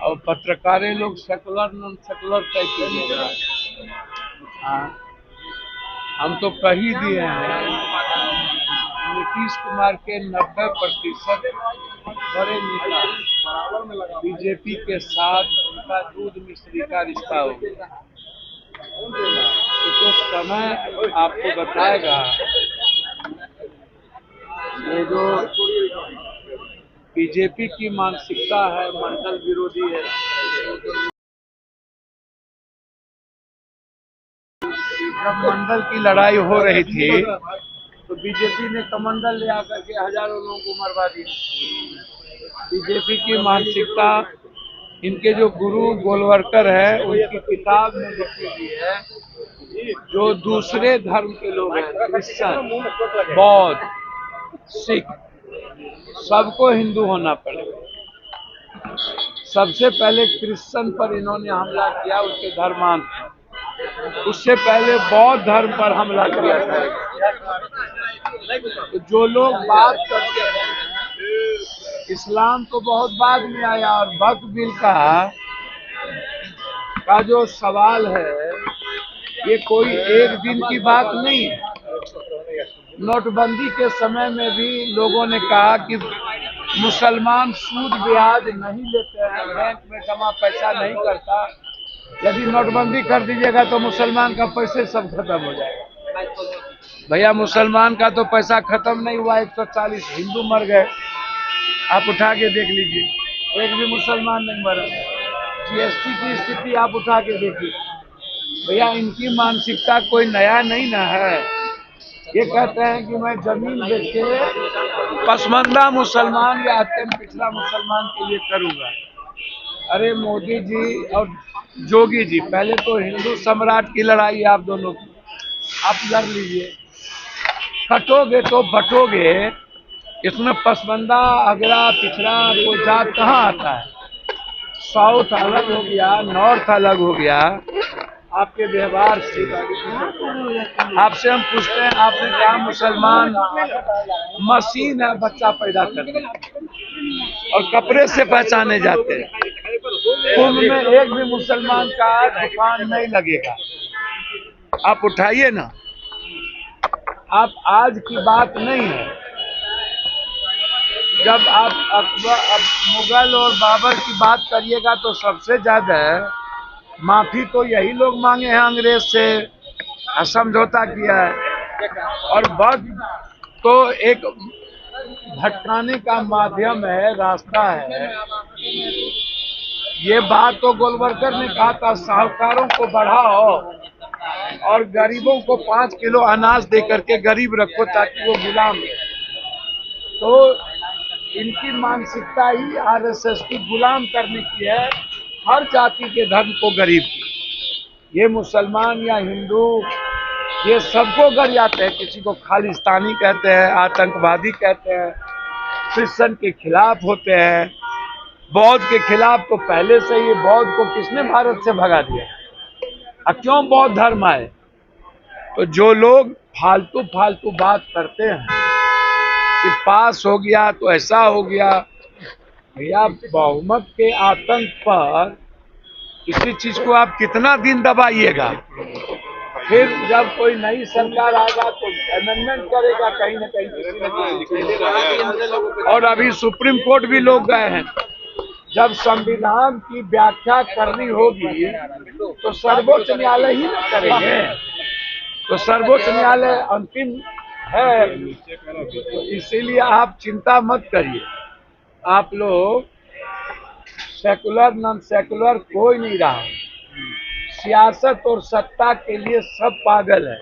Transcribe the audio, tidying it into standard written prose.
और पत्रकारें लोग सेकुलर नॉन सेकुलर तय कीजिएगा। हाँ, हम तो कह ही दिए हैं, नीतीश कुमार के 90% बड़े नेता बीजेपी के साथ उनका दूध मिश्री का रिश्ता हो गया। तो समय आपको बताएगा। ये जो बीजेपी की मानसिकता है मंडल विरोधी है। जब मंडल की लड़ाई हो रही थी तो बीजेपी ने कमंडल ले आकर के हजारों लोगों को मरवा दिया। बीजेपी की मानसिकता, इनके जो गुरु गोलवरकर है उनकी किताब में लिखी हुई है, जो दूसरे धर्म के लोग हैं, क्रिश्चियन, बौद्ध, सिख, सबको हिंदू होना पड़ेगा। सबसे पहले क्रिश्चियन पर इन्होंने हमला किया, उसके धर्मांत पर। उससे पहले बौद्ध धर्म पर हमला किया था। तो जो लोग बात करते हैं, इस्लाम तो बहुत बाद में आया, और वक्फ बिल का जो सवाल है, ये कोई एक दिन की बात नहीं है। नोटबंदी के समय में भी लोगों ने कहा कि मुसलमान सूद ब्याज नहीं लेते हैं, बैंक में जमा पैसा नहीं करता, यदि नोटबंदी कर दीजिएगा तो मुसलमान का पैसे सब खत्म हो जाएगा। भैया, मुसलमान का तो पैसा खत्म नहीं हुआ, 140 हिंदू मर गए। आप उठा के देख लीजिए, एक भी मुसलमान नहीं मरा। जीएसटी की स्थिति आप उठा के देखिए। भैया, इनकी मानसिकता कोई नया नहीं ना है। ये कहते हैं कि मैं जमीन बेच के पसमानदा मुसलमान या अत्यंत पिछड़ा मुसलमान के लिए करूंगा। अरे मोदी जी और जोगी जी, पहले तो हिंदू सम्राट की लड़ाई आप दोनों की, आप लड़ लीजिए। कटोगे तो बटोगे, इसमें पसमानदा अगड़ा पिछड़ा कोई जात कहाँ आता है। साउथ अलग हो गया, नॉर्थ अलग हो गया। आपके व्यवहार से आपसे हम पूछते हैं, आपने कहा मुसलमान मशीन है बच्चा पैदा करने और कपड़े से पहचाने जाते हैं। कुंभ में एक भी मुसलमान का दुकान नहीं लगेगा। आप उठाइए ना, आप आज की बात नहीं है। जब आप अब मुगल और बाबर की बात करिएगा तो सबसे ज्यादा माफी तो यही लोग मांगे हैं अंग्रेज से, समझौता किया है। और वक्त तो एक भटकाने का माध्यम है, रास्ता है। ये बात तो गोलवरकर ने कहा था, साहूकारों को बढ़ाओ और गरीबों को 5 किलो अनाज दे करके गरीब रखो ताकि वो गुलाम रहे। तो इनकी मानसिकता ही आरएसएस की गुलाम करने की है, हर जाति के धर्म को गरीब की। ये मुसलमान या हिंदू, ये सबको गर जाते हैं। किसी को खालिस्तानी कहते हैं, आतंकवादी कहते हैं, क्रिश्चियन के खिलाफ होते हैं, बौद्ध के खिलाफ। तो पहले से ही बौद्ध को किसने भारत से भगा दिया? अब क्यों बौद्ध धर्म आए? तो जो लोग फालतू फालतू बात करते हैं कि पास हो गया तो ऐसा हो गया, भैया बहुमत के आतंक पर किसी चीज को आप कितना दिन दबाइएगा? फिर जब कोई नई सरकार आएगा तो अमेंडमेंट करेगा कहीं ना कहीं, किसी न किसी। और अभी सुप्रीम कोर्ट भी लोग गए हैं। जब संविधान की व्याख्या करनी होगी तो सर्वोच्च न्यायालय ही ना करेंगे। तो सर्वोच्च न्यायालय अंतिम है, तो इसीलिए आप चिंता मत करिए। आप लोग सेकुलर नॉन सेकुलर कोई नहीं रहा। सियासत और सत्ता के लिए सब पागल है।